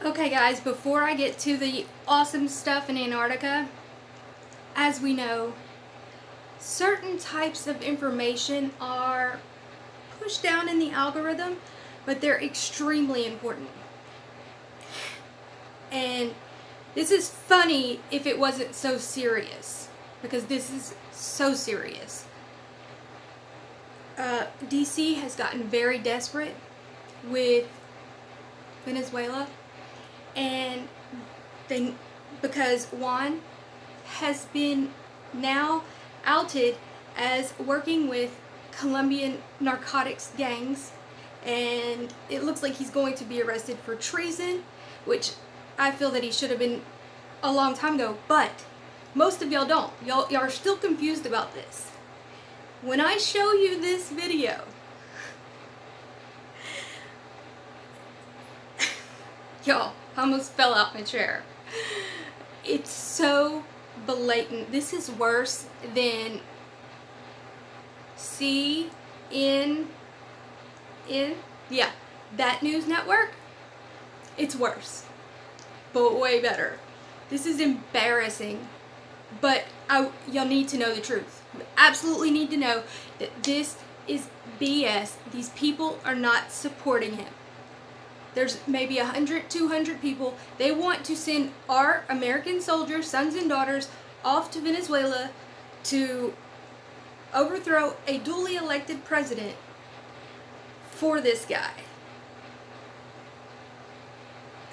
Okay guys, before I get to the awesome stuff in Antarctica, as we know, certain types of information are pushed down in the algorithm, but they're extremely important. And this is funny if it wasn't so serious, because this is so serious. DC has gotten very desperate with Venezuela, and because Juan has been now outed as working with Colombian narcotics gangs, and it looks like he's going to be arrested for treason, which I feel that he should have been a long time ago, but most of y'all don't. Y'all are still confused about this. When I show you this video, y'all, I almost fell out my chair. It's so blatant. This is worse than yeah, that news network. It's worse, but way better. This is embarrassing, but y'all need to know the truth. You absolutely need to know that this is BS. These people are not supporting him. There's maybe 100, 200 people. They want to send our American soldiers, sons and daughters, off to Venezuela to overthrow a duly elected president for this guy,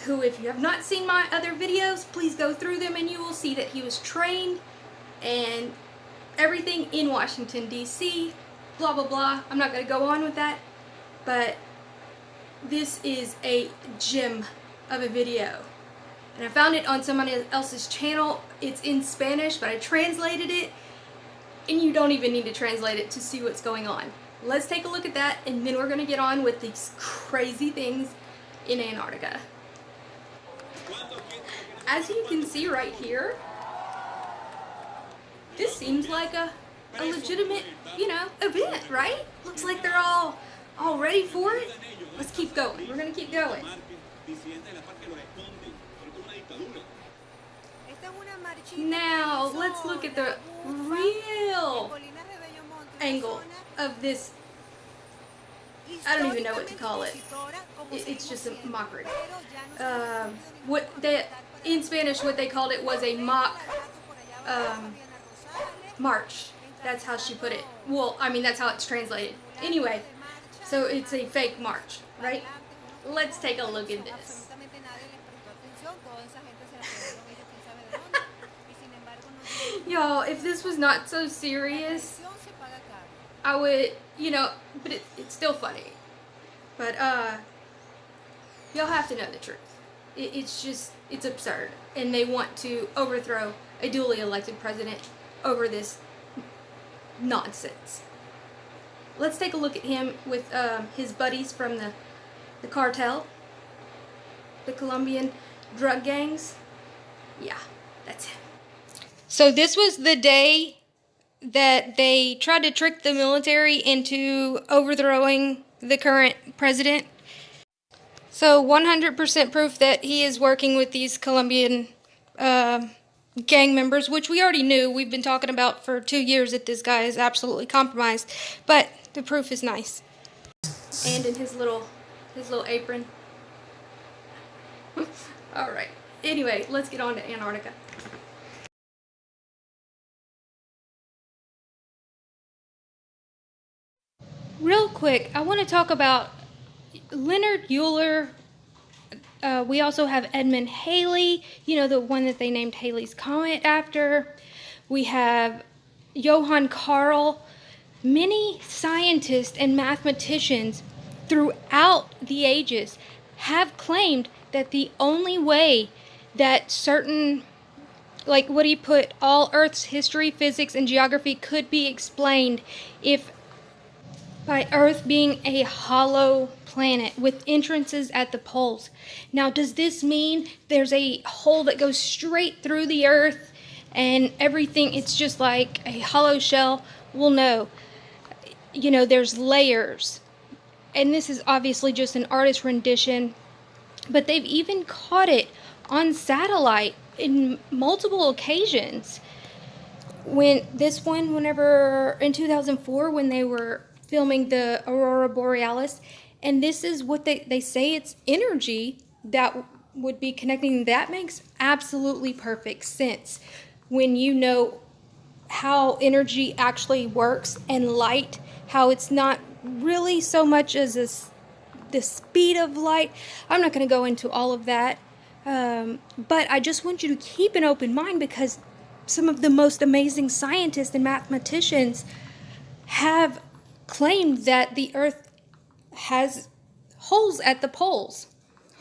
who, if you have not seen my other videos, please go through them and you will see that he was trained and everything in Washington, D.C., blah, blah, blah. I'm not going to go on with that, but this is a gem of a video. And I found it on somebody else's channel. It's in Spanish, but I translated it, and you don't even need to translate it to see what's going on. Let's take a look at that, and then we're going to get on with these crazy things in Antarctica. As you can see right here, this seems like a legitimate, event, right? Looks like they're all ready for it. Let's keep going. We're going to keep going. Now, let's look at the real angle of this. I don't even know what to call it. It's just a mockery. In Spanish, what they called it was a mock march. That's how she put it. Well, I mean, that's how it's translated. Anyway, so it's a fake march, right? Let's take a look at this. Y'all, if this was not so serious, I would, but it's still funny. But, y'all have to know the truth. It's absurd. And they want to overthrow a duly elected president over this nonsense. Let's take a look at him with his buddies from the cartel, the Colombian drug gangs. Yeah, that's him. So this was the day that they tried to trick the military into overthrowing the current president. So 100% proof that he is working with these Colombian gang members, which we already knew. We've been talking about for 2 years that this guy is absolutely compromised. But the proof is nice. And in his little apron. All right. Anyway, let's get on to Antarctica. Real quick, I want to talk about Leonard Euler. We also have Edmund Halley, the one that they named Halley's Comet after. We have Johann Karl. Many scientists and mathematicians throughout the ages have claimed that the only way that certain, like what he put, all Earth's history, physics, and geography could be explained if by Earth being a hollow planet with entrances at the poles. Now, does this mean there's a hole that goes straight through the Earth and everything, it's just like a hollow shell? Well, no. There's layers. And this is obviously just an artist rendition but they've even caught it on satellite in multiple occasions. Whenever in 2004, when they were filming the Aurora Borealis, and this is what they say it's energy that would be connecting. That makes absolutely perfect sense when you know how energy actually works, and light, how it's not really so much as the speed of light. I'm not going to go into all of that, but I just want you to keep an open mind, because some of the most amazing scientists and mathematicians have claimed that the Earth has holes at the poles.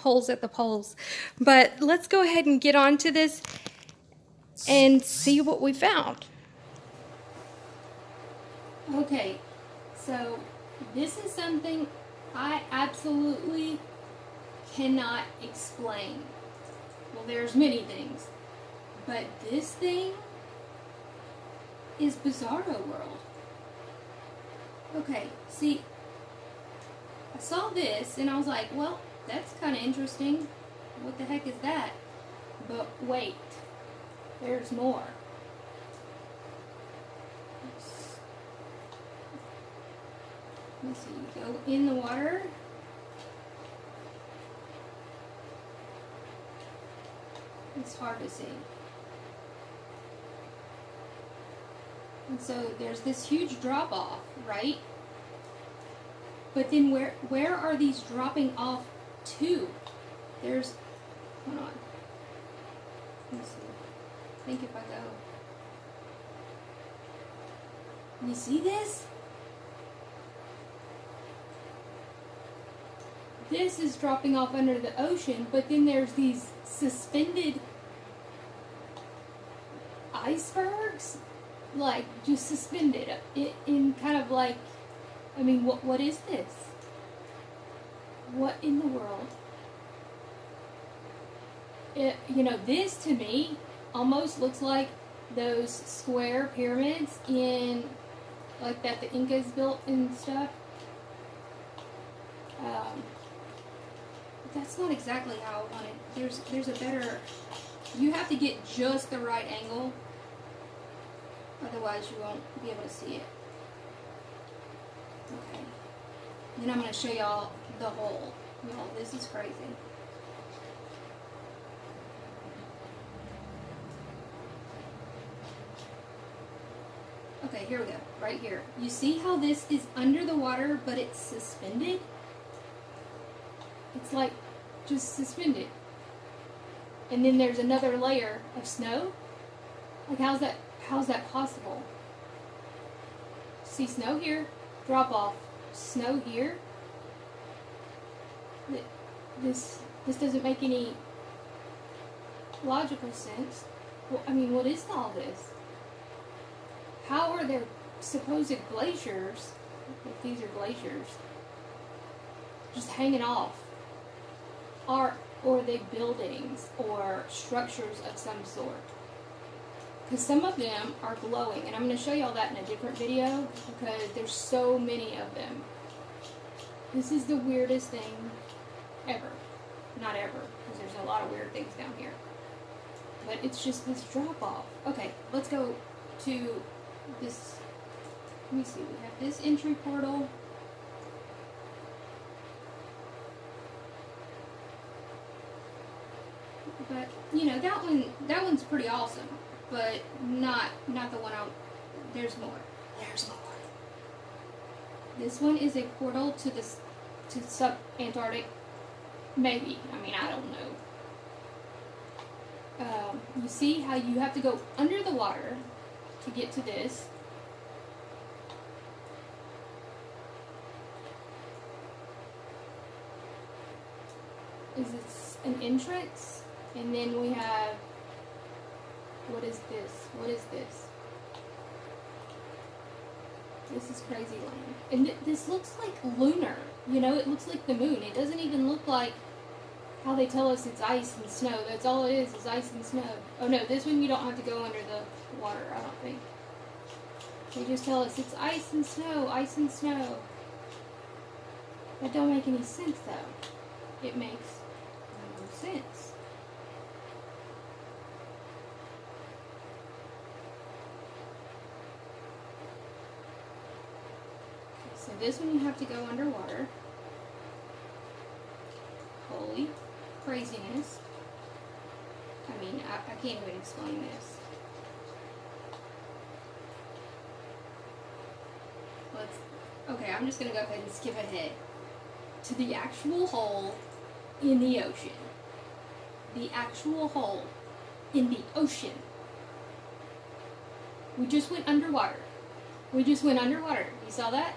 Holes at the poles. But let's go ahead and get on to this and see what we found. Okay, so this is something I absolutely cannot explain. Well, there's many things, but this thing is Bizarro World. Okay, see, I saw this and I was like, well, that's kind of interesting. What the heck is that? But wait, there's more. Let's see, you go in the water. It's hard to see. And so there's this huge drop off, right? But then where are these dropping off to? There's, hold on. Let's see. I think if I go. You see this? This is dropping off under the ocean, but then there's these suspended icebergs, like just suspended in kind of like, I mean, what is this? What in the world? This to me almost looks like those square pyramids in, like, that the Incas built and stuff. That's not exactly how I want it. There's a better, you have to get just the right angle, otherwise you won't be able to see it. Okay. Then I'm going to show y'all the hole. Y'all, this is crazy. Okay, here we go. Right here. You see how this is under the water, but it's suspended? It's like just suspended. And then there's another layer of snow. Like, how's that possible? See snow here, drop off, snow here. This doesn't make any logical sense. Well, I mean, what is all this? How are there supposed glaciers, if these are glaciers, just hanging off? Or are they buildings or structures of some sort? Because some of them are glowing, and I'm going to show y'all that in a different video because there's so many of them. This is the weirdest thing ever. Not ever, because there's a lot of weird things down here. But it's just this drop off. Okay, let's go to this. Let me see, we have this entry portal. But, that one's pretty awesome. But not the one there's more. There's more. This one is a portal to sub-Antarctic. Maybe. I mean, I don't know. You see how you have to go under the water to get to this. Is this an entrance? And then we have, what is this? What is this? This is crazy land. And this looks like lunar. It looks like the moon. It doesn't even look like how they tell us it's ice and snow. That's all it is ice and snow. Oh no, this one you don't have to go under the water, I don't think. They just tell us it's ice and snow, ice and snow. That don't make any sense though. It makes this one you have to go underwater. Holy craziness. I mean, I can't even explain this. Okay, I'm just going to go ahead and skip ahead to the actual hole in the ocean. The actual hole in the ocean. We just went underwater. We just went underwater. You saw that?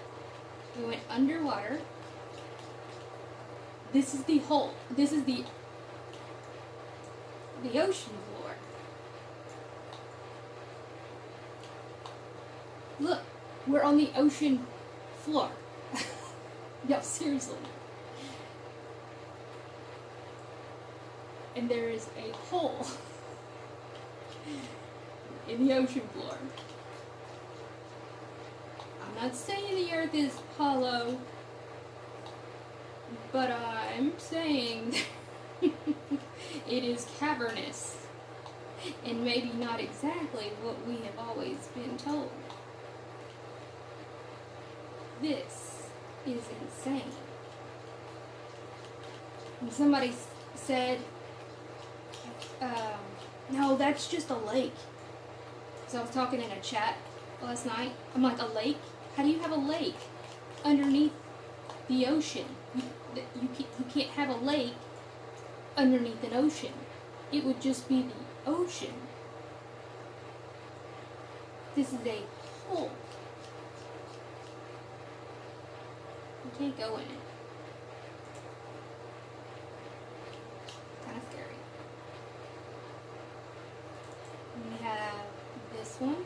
We went underwater. This is the hole. This is the ocean floor. Look, we're on the ocean floor. Yo, seriously. And there is a hole in the ocean floor. I'm not saying the earth is hollow, but I'm saying it is cavernous, and maybe not exactly what we have always been told. This is insane. And somebody said, no, that's just a lake. So I was talking in a chat last night. I'm like, a lake? How do you have a lake underneath the ocean? You can't have a lake underneath an ocean. It would just be the ocean. This is a hole. You can't go in it. Kind of scary. We have this one.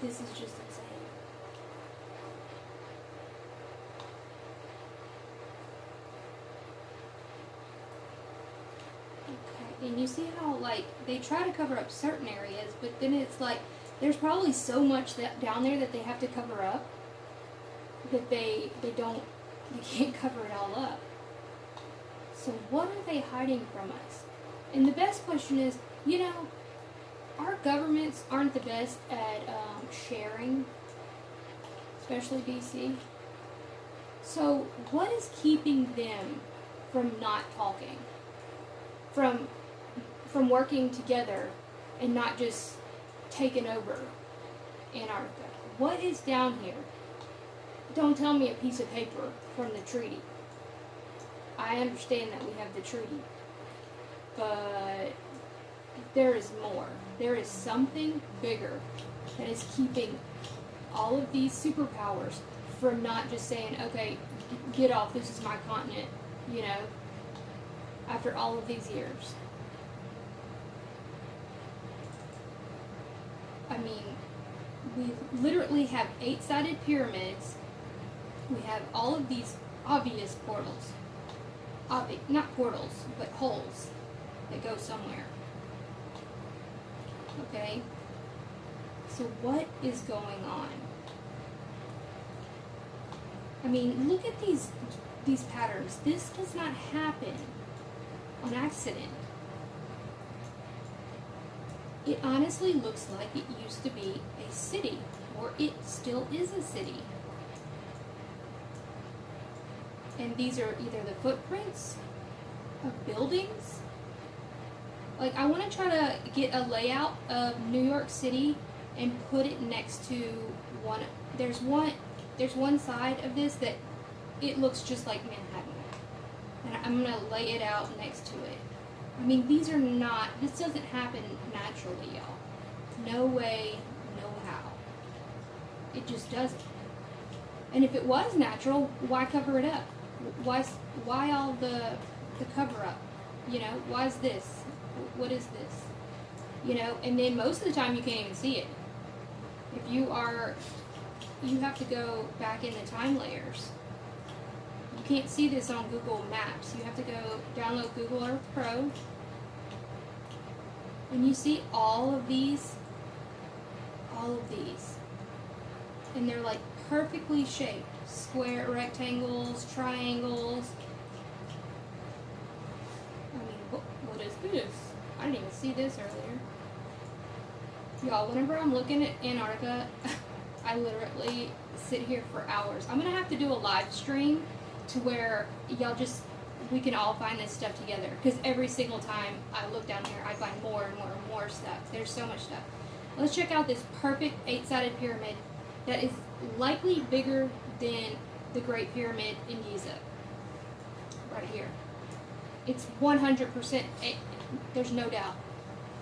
This is just insane. Okay, and you see how, like, they try to cover up certain areas, but then it's like, there's probably so much that down there that they have to cover up that they can't cover it all up. So what are they hiding from us? And the best question is, you know, our governments aren't the best at sharing, especially DC. So what is keeping them from not talking, from working together and not just taking over Antarctica? What is down here? Don't tell me a piece of paper from the treaty. I understand that we have the treaty, but there is more. There is something bigger that is keeping all of these superpowers from not just saying, okay, get off, this is my continent, you know, after all of these years. I mean, we literally have 8-sided pyramids. We have all of these obvious portals. Not portals, but holes that go somewhere. Okay? So what is going on? I mean, look at these patterns. This does not happen on accident. It honestly looks like it used to be a city, or it still is a city. And these are either the footprints of buildings. Like, I want to try to get a layout of New York City and put it next to one. There's one side of this that it looks just like Manhattan. And I'm going to lay it out next to it. I mean, this doesn't happen naturally, y'all. No way, no how. It just doesn't. And if it was natural, why cover it up? Why all the cover up? You know, why is this? What is this? You know, and then most of the time you can't even see it. If you have to go back in the time layers. You can't see this on Google Maps. You have to go download Google Earth Pro. And you see all of these. and they're like perfectly shaped. Square, rectangles, triangles. I mean, what is this? I didn't even see this earlier. Y'all, whenever I'm looking at Antarctica, I literally sit here for hours. I'm gonna have to do a live stream to where we can all find this stuff together. Because every single time I look down here, I find more and more and more stuff. There's so much stuff. Let's check out this perfect 8-sided pyramid that is likely bigger than the Great Pyramid in Giza. Right here. It's 100%, there's no doubt.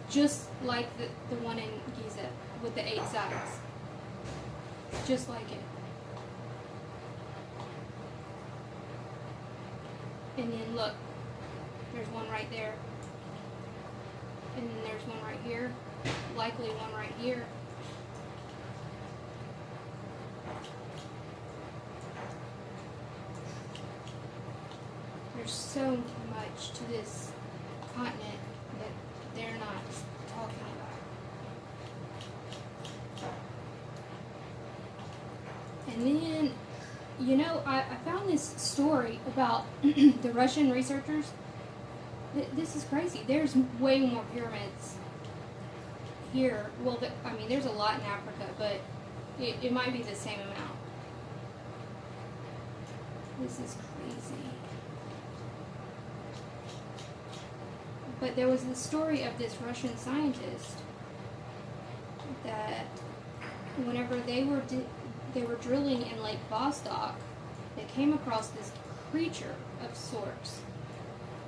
Just like the one in Giza with the 8 sides. Just like it. And then look, there's one right there. And then there's one right here. Likely one right here. There's so much to this continent that they're not talking about. And then, you know, I found this story about the Russian researchers. This is crazy. There's way more pyramids here. Well, I mean, there's a lot in Africa, but it might be the same amount. This is crazy. But there was this story of this Russian scientist that whenever they were drilling in Lake Vostok, they came across this creature of sorts.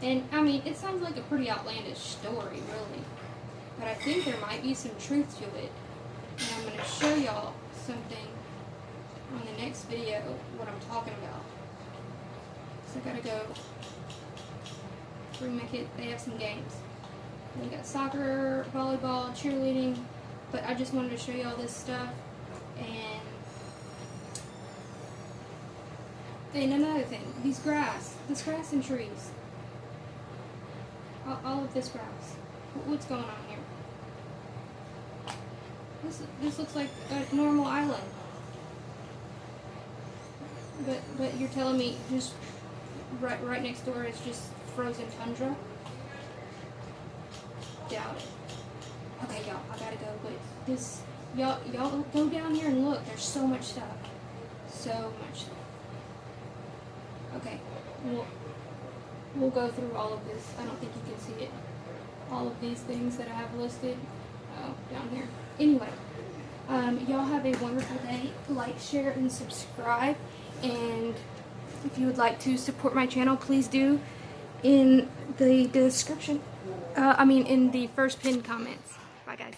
And I mean, it sounds like a pretty outlandish story, really. But I think there might be some truth to it. And I'm going to show y'all something on the next video, what I'm talking about. So I gotta go bring my kid. They have some games. We got soccer, volleyball, cheerleading. But I just wanted to show y'all this stuff. And another thing, this grass and trees. All of this grass. What's going on here? This looks like a normal island. But you're telling me just right next door is just frozen tundra? Doubt it. Okay, y'all, I gotta go. But this, y'all go down here and look. There's so much stuff. So much stuff. Okay, we'll go through all of this. I don't think you can see it. All of these things that I have listed down here. Anyway, y'all have a wonderful day. Like, share, and subscribe. And if you would like to support my channel, please do in the description. In the first pinned comments. Bye, guys.